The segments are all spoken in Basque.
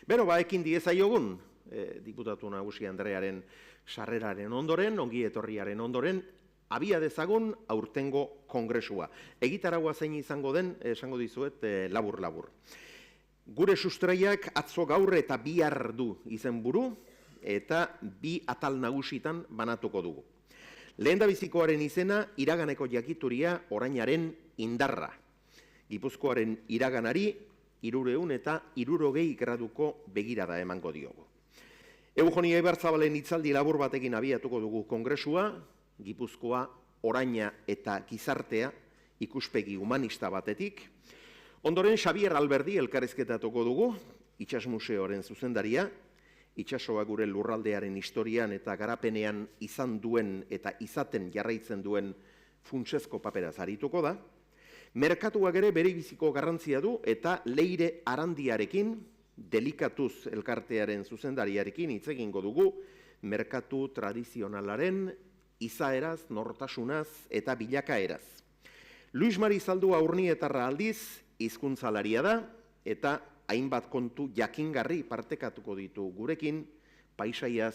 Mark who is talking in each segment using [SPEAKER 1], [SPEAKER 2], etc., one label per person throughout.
[SPEAKER 1] Bero, ekin diezaiogun, diputatu nagusi Andrearen sarreraren ondoren, ongi etorriaren ondoren, abia dezagun aurtengo kongresua. Egitaragua zein izango den, esango dizuet, labur-labur. Gure sustraiak atzo gaur eta bihar du izenburu, eta bi atal nagusitan banatuko dugu. Lehendabizikoaren izena, iraganeko jakituria orainaren indarra. Gipuzkoaren iraganari, 300 eta 60 graduko begirada emango diogu. Eugenia Ibarzabalen hitzaldi labur batekin abiatuko dugu kongresua, Gipuzkoa, oraina eta gizartea ikuspegi humanista batetik. Ondoren Xabier Alberdi elkarrizketatuko dugu, Itsas Museoaren zuzendaria, itsasoa gure lurraldearen historian eta garapenean izan duen eta izaten jarraitzen duen funtsezko paperaz arituko da. Merkatuak ere bere biziko garrantzia du eta Leire Arandiarekin, Delikatuz elkartearen zuzendariarekin hitz egingo dugu, merkatu tradizionalaren izaeraz, nortasunaz eta bilakaeraz. Luis Mari Zaldua Urnietarra aldiz, hizkuntzalaria da, eta hainbat kontu jakingarri partekatuko ditu gurekin, paisaiaz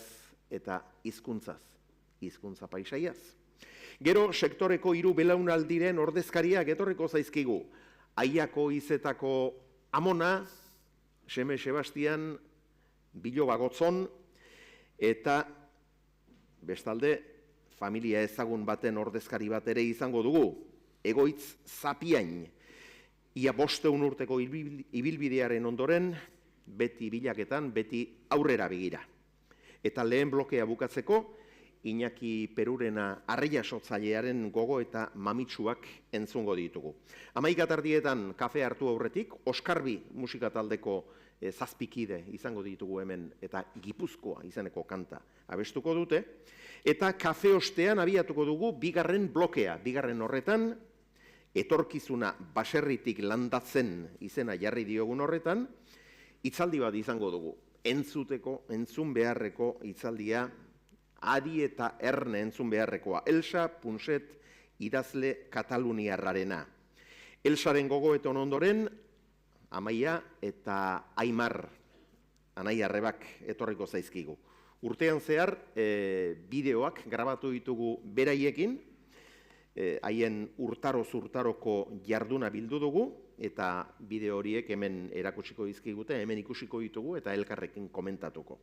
[SPEAKER 1] eta hizkuntzaz, hizkuntza paisaiaz. Gero, sektoreko 3 belaunaldiren ordezkariak etorriko zaizkigu. Aiako izetako Amona, Seme Sebastian, Bilo Bagotzon, eta bestalde, familia ezagun baten ordezkari bat ere izango dugu, Egoitz Zapiain. Ia 500 urteko ibilbidearen ondoren, beti bilaketan, beti aurrera begira. Eta lehen blokea bukatzeko, Iñaki Perurena arreiasotzailearen gogo eta mamitsuak entzungo ditugu. 11:00 kafe hartu aurretik, Oskarbi musikataldeko 7 kide izango ditugu hemen, eta Gipuzkoa izeneko kanta abestuko dute. Eta kafe ostean abiatuko dugu bigarren blokea, bigarren horretan, etorkizuna baserritik landatzen izena jarri diogun horretan, hitzaldi bat izango dugu. Entzun beharreko hitzaldia, adi eta erne entzun beharrekoa. Elsa Punset idazle kataluniarrarena. Elsaren gogoeton ondoren, Amaia eta Aimar, Anaia Arrebak etorriko zaizkigu. Urtean zehar, bideoak grabatu ditugu beraiekin, haien urtaro-zurtaroko jarduna bildu dugu, eta bideo horiek hemen erakutsiko dizkigute, hemen ikusiko ditugu eta elkarrekin komentatuko.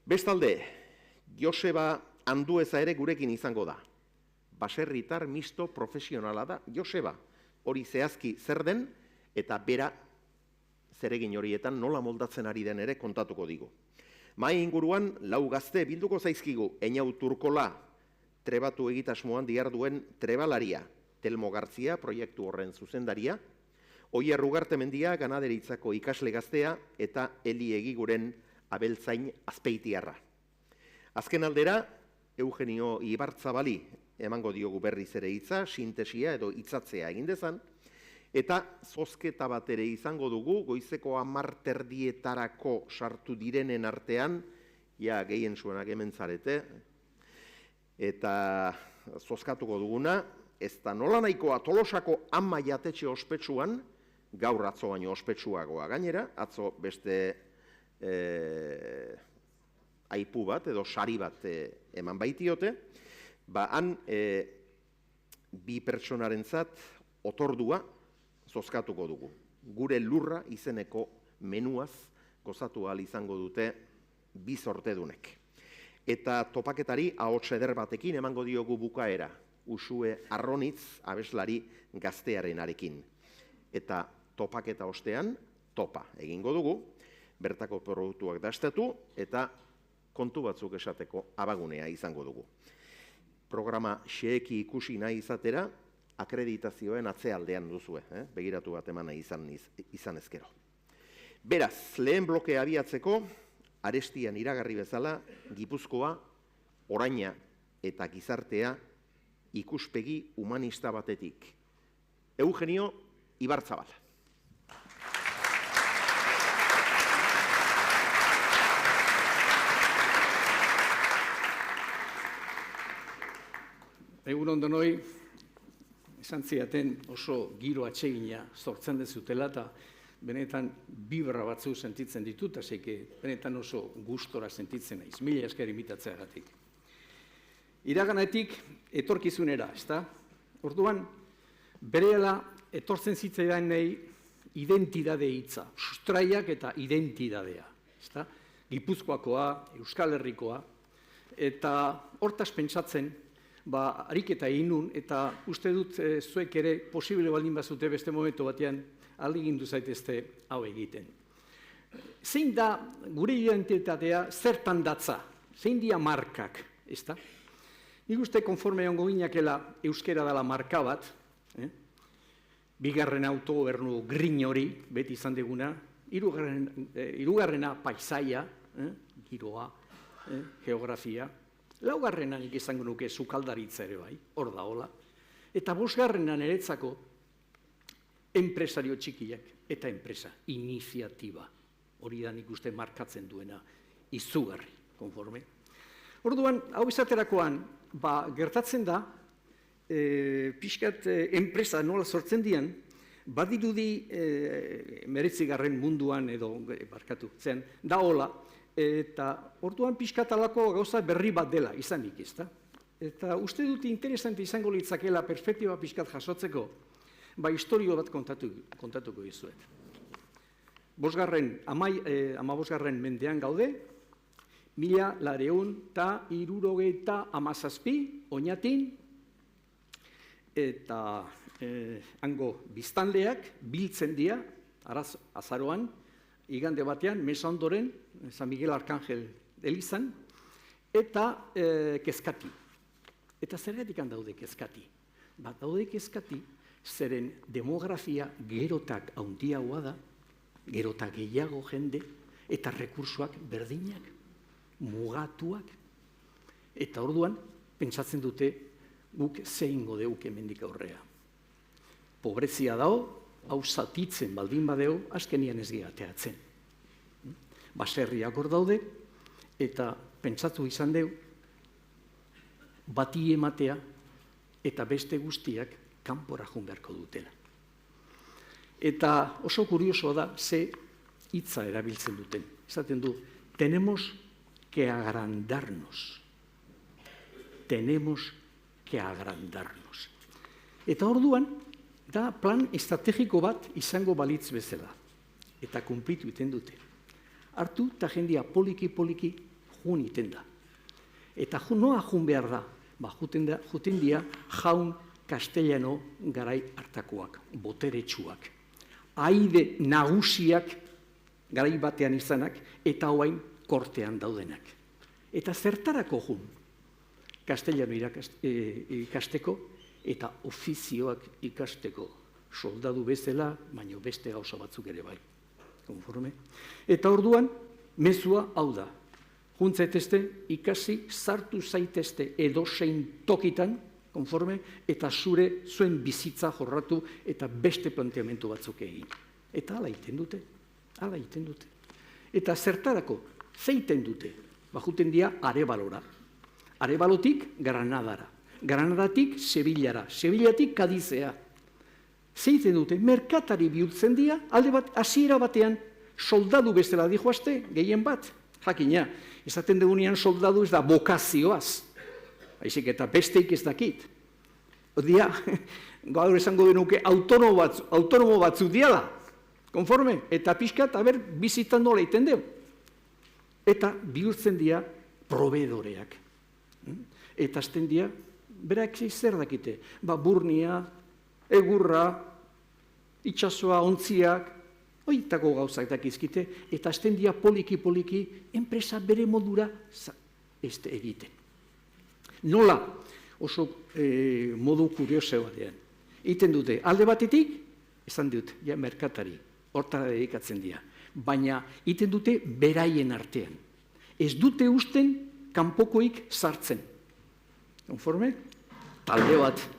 [SPEAKER 1] Bestalde, Joseba Andueza ere gurekin izango da. Baserritar misto profesionala da Joseba. Hori zehazki zer den eta bera zeregin horietan nola moldatzen ari den ere kontatuko digu. Mahai inguruan 4 gazte bilduko zaizkigu, Eñau Turkola, trebatu egitasmoan diharduen trebalaria, Telmo Garzia, proiektu horren zuzendaria, Oier Ugartemendia, ganaderitzako ikasle gaztea, eta Eli Egiguren abeltzain azpeitiarra. Azken aldera, Eugenio Ibarzabali emango diogu berriz ere hitza, sintesia edo hitzatzea egin dezan, eta zozketa bat ere izango dugu, goizeko 10:30 sartu direnen artean, ja gehien zuenak hemen zarete, eta zozkatuko duguna, ez da nola nahikoa Tolosako Ama jatetxe ospetsuan, gaur atzo baino ospetsuagoa gainera, atzo beste aipu bat edo sari bat eman baitiote, han bi pertsonarentzat otordua zozkatuko dugu. Gure lurra izeneko menuaz gozatu ahal izango dute bi zortedunek. Eta topaketari ahots eder batekin emango diogu bukaera, Usue Arronitz abeslari gaztearenarekin. Eta topaketa ostean, topa egingo dugu, bertako produktuak dastatu eta kontu batzuk esateko abagunea izango dugu. Programa xeeki ikusi nahi izatera, akreditazioen atzealdean duzue, begiratu bat eman nahi izan ezkero. Beraz, lehen blokea abiatzeko, arestian iragarri bezala, Gipuzkoa, oraina eta gizartea ikuspegi humanista batetik. Eugenio Ibarzabal.
[SPEAKER 2] Egun ondonoi, esan ziaten oso giro atsegina sortzen dezutela eta benetan bibra batzu sentitzen ditut, haseke benetan oso gustora sentitzen naiz, mila esker imitatzeagatik. Iraganetik etorkizunera, ezta? Orduan, berehala etortzen zitzaidan nahi identitate hitza, sustraiak eta identitatea, ezta? Gipuzkoakoa, Euskal Herrikoa, eta hortaz pentsatzen, ariketa egin nun, eta uste dut zuek ere posible baldin bazute beste momentu batean ahalegindu zaitezte hau egiten. Zein da gure identitatea zertan datza? Zein dira markak, ezta? Nik uste konforme ongo ginakela euskera dela marka bat, bigarren autogobernu grin hori, beti izan deguna, hirugarrena paisaia, giroa, geografia, laugarrenan izango nuke sukaldaritza ere bai, hor da hola, eta bosgarrenan niretzako enpresario txikiak eta enpresa, iniziatiba, hori da nik uste markatzen duena, izugarri, konforme. Orduan, hau izaterakoan, gertatzen da, pixkat enpresa nola sortzen dian, badirudi 19. munduan edo, barkatu, zen, da hola, eta orduan pixkat alako gauza berri bat dela, izanik, ezta? Eta uste dut interesante izango litzakela perspektiba pixkat jasotzeko, historio bat kontatuko dizuet. Amabosgarren mendean gaude, 1977 oinatin, eta hango biztanleak biltzen dira, azaroan, igande batean, mesa ondoren, San Miguel Arcángel elizan, eta kezkati. Eta zergatik daude kezkati? Daude kezkati, zeren demografia gerotak handiagoa da, gerotak gehiago jende, eta rekursoak berdinak, mugatuak. Eta orduan, pentsatzen dute, guk zeingo deuk hemendik aurrea. Pobrezia dao, hau zatitzen baldin badeo, azkenian ez gehateatzen. Baserriak hor daude, eta pentsatu izan deu, bati ematea, eta beste guztiak kanpora joan beharko dutela. Eta oso kuriosoa da, ze hitza erabiltzen duten. Esaten du, tenemos que agrandarnos. Tenemos que agrandarnos. Eta orduan, da plan estrategiko bat izango balitz bezala. Eta kumplitu iten dute. Hartu eta jendia poliki-poliki jun iten da. Eta noa jun behar da? Juten dia jaun castellano garai hartakoak, boteretsuak. Aide nagusiak garai batean izanak eta hoain kortean daudenak. Eta zertarako jun? Castellano ikasteko eta ofizioak ikasteko. Soldadu bezala, baino beste gauza batzuk ere bai. Konforme. Eta orduan, mezua hau da. Juntzaitezte, ikasi, sartu zaitezte edozein tokitan, konforme, eta zuen bizitza jorratu eta beste planteamentu batzuk egin. Eta hala egiten dute. Eta zertarako, zeiten dute? Juten dira Arebalora. Arebalotik Granadara. Granadatik Sevillara. Sevillatik Kadizea. Zeiten dute, merkatari bihurtzen dira, alde bat, hasiera batean, soldadu bezala dijoazte, gehien bat. Jakina, esaten dugunean soldadu ez da bokazioaz. Haizik eta besteik ez dakit. Odia, gaur esango denuke autonomo batzu diala. Konforme, eta pixkat, bizitan nola iten deu. Eta bihurtzen dira proveedoreak. Eta azten dira, berak zer dakite. Burnia, egurra, itxasoa, ontziak, oitako gauzak dakizkite, eta azten dira poliki-poliki enpresa bere modura egiten. Nola, oso modu kurioso batean. Iten dute, alde batetik, esan dut, merkatari, hortara dedikatzen dira. Baina, iten dute beraien artean. Ez dute usten kanpokoik sartzen. Konforme? Talde bat.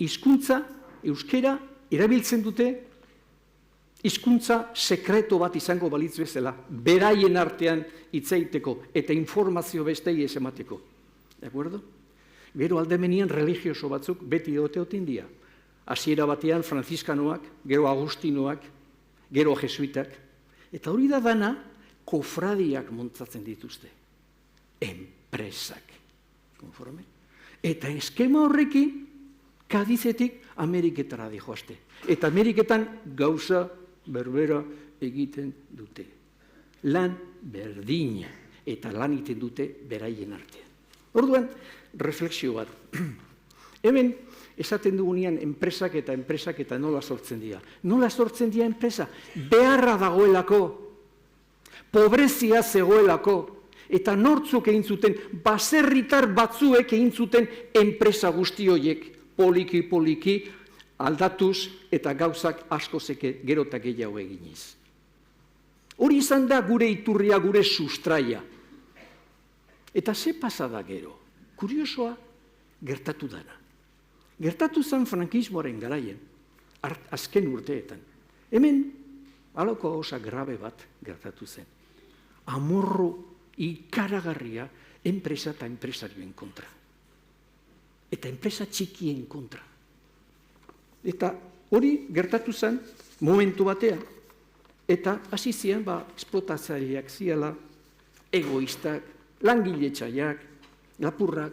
[SPEAKER 2] Hizkuntza, euskera, erabiltzen dute, hizkuntza sekreto bat izango balitz bezala, beraien artean hitzaiteko eta informazio bestei ez emateko. De acuerdo? Gero aldemenian religioso batzuk beti oteotin dira. hasiera batean franziskanoak, gero agustinoak, gero jesuitak, eta hori da dana kofradiak montatzen dituzte. Enpresak, konforme? Eta eskema horrekin, Kadizetik Ameriketara dihoazte. Eta Ameriketan gauza berbera egiten dute. Lan berdina, eta lan egiten dute beraien artean. Orduan, refleksio bat. Hemen, esaten dugunean enpresak eta nola sortzen dira. Nola sortzen dira enpresa? Beharra dagoelako, pobrezia zegoelako, eta nortzuk egin zuten, baserritar batzuek egin zuten enpresa guzti horiek, poliki, aldatuz eta gauzak asko zeke gerotak gehiago eginiz. Hori izan da gure iturria, gure sustraia. Eta ze pasada gero? Kuriosoa, gertatu dana. Gertatu zen frankismoaren garaien, azken urteetan. Hemen, halako gauza grabe bat gertatu zen. Amorro ikaragarria enpresa eta enpresarioen kontra. Eta enpresa txikien kontra. Eta hori gertatu zen momentu batean. Eta hasi zian, esplotatzaileak ziala, egoistak, langiletxaiak, lapurrak,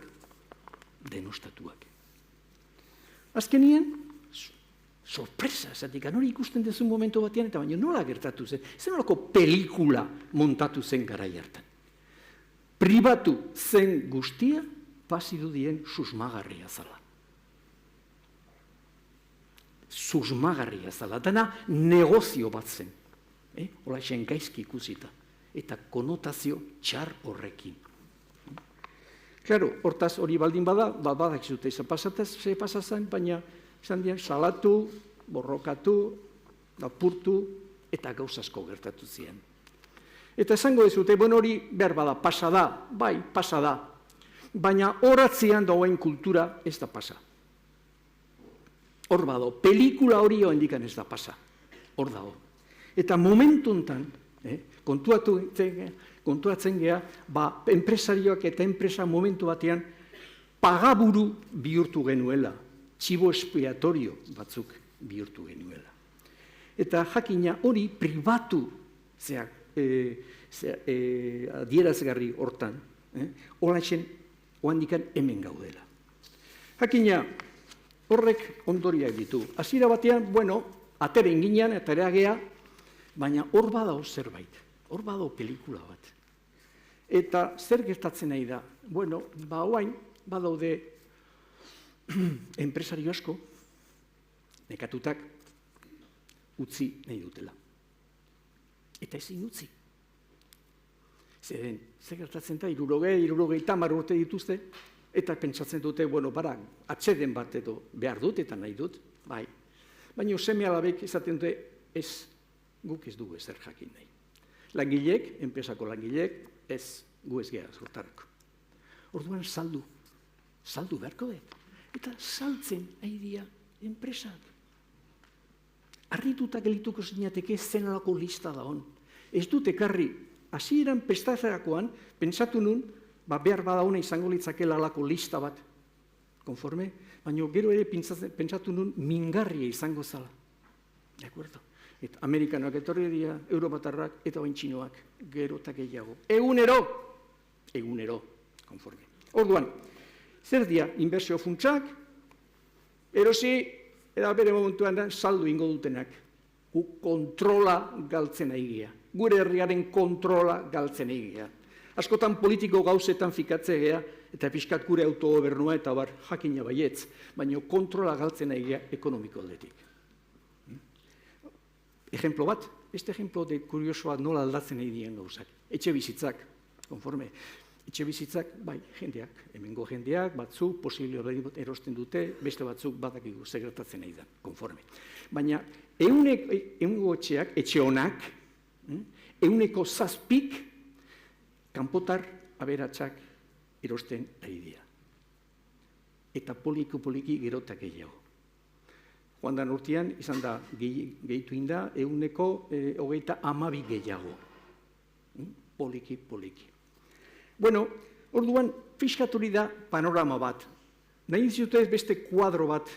[SPEAKER 2] denostatuak. Azkenien, sorpresa, zatik, hori ikusten dezu momentu batean, eta baina nola gertatu zen? Zer nolako pelikula montatu zen garai hartan. Pribatu zen guztia, pasidudien susmagarria zala. Susmagarria zala, dana negozio bat zen. Hola esen gaizki ikusita. Eta konotazio txar horrekin. Claro, hortaz hori baldin bada, badak zute, ze pasatzen, baina izan dian salatu, borrokatu, lapurtu, eta gauzasko gertatu ziren. Eta esango dizute, hori behar bada, pasa da, bai, pasa da. Baina horatzean dagoen kultura ez da pasa. Hor bado, pelikula hori oendikan ez da pasa. Hor dago. Eta momentu honetan, kontuatzen geha, enpresarioak eta enpresa momentu batean pagaburu bihurtu genuela, txibo expiatorio batzuk bihurtu genuela. Eta jakina hori pribatu adierazgarri hortan, holatzen oandikan hemen gaudela. Jakina, horrek ondoriak ditu. Hasiera batean, atere inginean eta eragea, baina hor badao zerbait, hor badao pelikula bat. Eta zer gertatzen nahi da? Oain, badaude enpresario asko, nekatutak, utzi nahi dutela. Eta ezin utzi. Zer gertatzen da, 60 urte dituzte, eta pentsatzen dute, atxeden bat edo behar dut eta nahi dut, bai. Baina seme alabek esaten dute, guk ez dugu ezer jakin nahi. Langilek, enpresako langilek, gu ez geha sortarako. Orduan saldu beharko dut. Eta saltzen nahi dira enpresak. Arrituta gelituko zinateke zenalako lista da hon. Ez dut ekarri, hasieran pestatzerakoan, pentsatu nun, behar bada hona izango litzakela alako lista bat, konforme, baina gero ere pentsatu nun mingarria izango zala. De acuerdo? Eta amerikanoak etorri dira, europatarrak eta bain txinoak, gero eta gehiago. Egunero, konforme. Orduan, zer dira, inbertsio funtsak, erosi, eta bere momentuan da, saldu ingo dutenak. Kontrola galtzen egia. Gure herriaren kontrola galtzen egia. Askotan politiko gauzetan fikatzea gea, eta pixkat gure autogobernua eta jakina baietz, baina kontrola galtzen egia ekonomiko aldetik. Ejemplo bat, ejemplo de kuriosoa nola aldatzen egin gauzak. Etxe bizitzak, konforme. Etxe bizitzak, bai, jendeak, hemengo jendeak, batzuk, posiblio erosten dute, beste batzuk badakigu segretatzen nahi da, konforme. Baina, egungo etxeak, etxe honak, 7% kanpotar aberatsak erosten ari dira. Eta poliki gerotak gehiago. Joan dan urtean, izan da, gehitu inda, 32 gehiago. Poliki. Orduan, fiskaturi da panorama bat. nahi dizute beste kuadro bat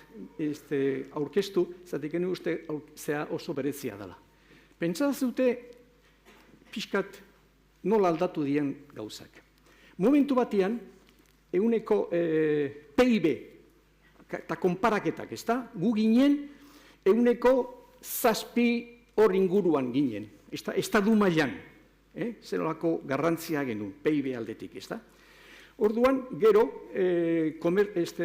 [SPEAKER 2] aurkeztu, zatik genu uste zea oso berezia dela. Pentsa zute pixkat nola aldatu dien gauzak. Momentu batean, eguneko PIB eta konparaketak, ezta? Gu ginen eguneko 7 hor inguruan ginen, estadu mailan, zenolako garrantzia genuen, PIB aldetik, ezta? Orduan, gero,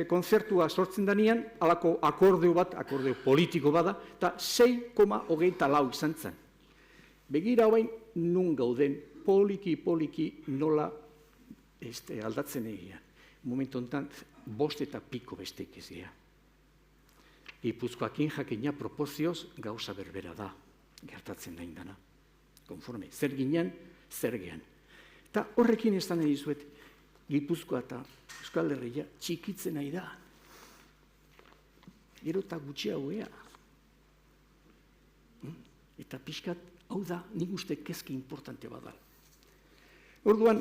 [SPEAKER 2] konzertua sortzen danean, halako akordeo bat, akordeo politiko bada, eta 6,24 izan zen. Begira hoain, nun gauden, poliki nola aldatzen egia. Momentu honetan, 5 eta piko besteik ez dira. Gipuzkoakin jakina propozioz gauza berbera da, gertatzen da indana. Konforme, zer ginen, zer gean. Eta horrekin ez da nahi dizuet, Gipuzkoa eta Euskal Herria txikitzen nahi da. Gero eta gutxiago ea. Eta pixkat, hau da, nik uste kezki importante badal. Orduan,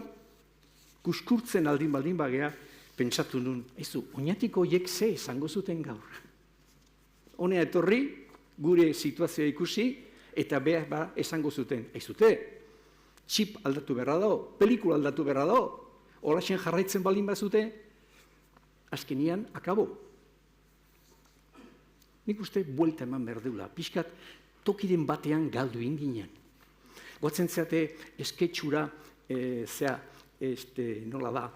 [SPEAKER 2] kuskurtzen aldin baldin bagea, pentsatu nun, oinatiko horiek ze esango zuten gaur. Honea etorri, gure situazioa ikusi, eta behar esango zuten. Aizute, txip aldatu beharra dago, pelikula aldatu beharra dago, holaxen jarraitzen baldin bazute, azkenian, akabo. Nik uste buelta eman behar deula, pixkat tokiren batean galdu inginen. Goatzen zeate esketxura, nola da,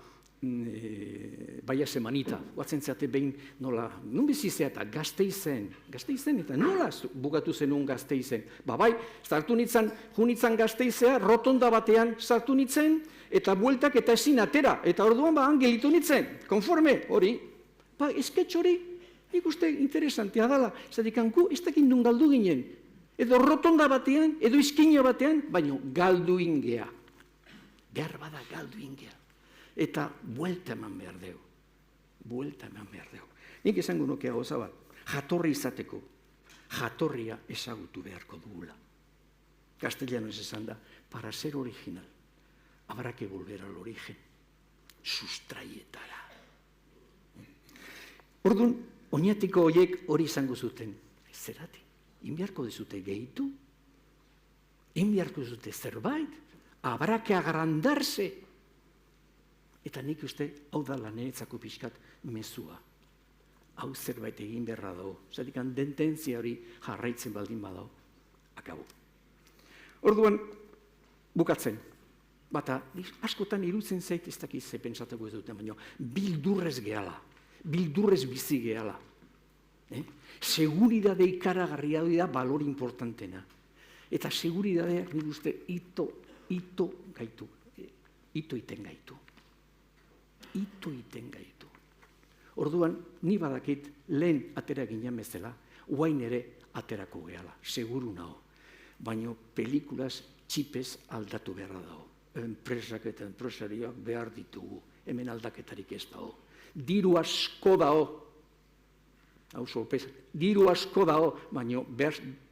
[SPEAKER 2] baia semanita, goatzen zeate behin, nola, nun bizizea eta Gasteizen, eta nola bugatu zenun Gasteizen? Bai, sartu nintzen, junitzen Gasteizea, rotonda batean sartu nintzen, eta bueltak eta ezin atera, eta orduan gelitu nintzen, konforme, hori. Esketx hori, nik uste interesantea dela, zatik hanku, ez dakit nun galdu ginen, edo rotonda batean, edo izkina batean, baina galdu ingea. Behar bada galdu ingea. Eta buelta eman behar deu. Nik esango nuke gauza bat, jatorri izateko, jatorria ezagutu beharko dugula. Castellanoz esan da, para ser original, habrá que volver al origen, sustraietara. Orduan, oinatiko horiek hori izango zuten, zerati, inbiarko dezute gehitu, inbiarko dezute zerbait, habrá que agrandarse. Eta nik uste, hau da laneretzako pixkat mezua. Hau zerbait egin beharra dago. Zatik dententzia hori jarraitzen baldin badao. Akabo. Orduan, bukatzen. Bata, askotan irutzen zait ez dakiz ze pentsatuko ez duten, baina bildurrez gehala. Bildurrez bizi gehala. Seguridade ikaragarria da balor importantena. Eta seguridadeak nik uste ito gaitu. Ito iten gaitu. Orduan, ni badakit lehen atera ginen bezala, guain ere aterako gehala, seguru nago. Baina pelikulaz txipez aldatu beharra dago. Enpresak eta enpresarioak behar ditugu, hemen aldaketarik ez dago. Diru asko dago, diru asko dago, baina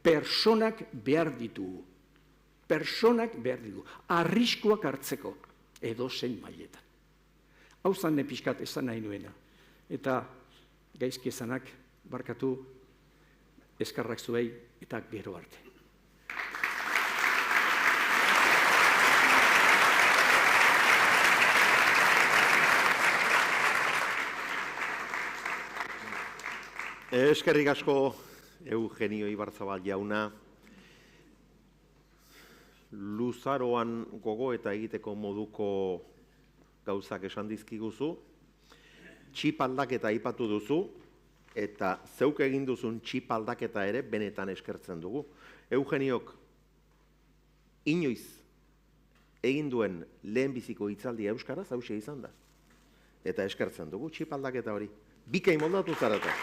[SPEAKER 2] personak behar ditugu. Arriskoak hartzeko, edozein mailetan. Hau zane pixkat esan nahi nuena. Eta gaizki esanak barkatu eskarrak zuei eta gero arte.
[SPEAKER 1] Eskerrik asko Eugenio Ibarzabal jauna. Luzaroan gogo eta egiteko moduko gauzak esan dizkiguzu, txip aldaketa aipatu duzu, eta zeuk egin duzun txip aldaketa ere benetan eskertzen dugu. Eugeniok inoiz egin duen lehenbiziko hitzaldia euskaraz hauxe izan da. Eta eskertzen dugu txip aldaketa hori. Bikain moldatu zarata.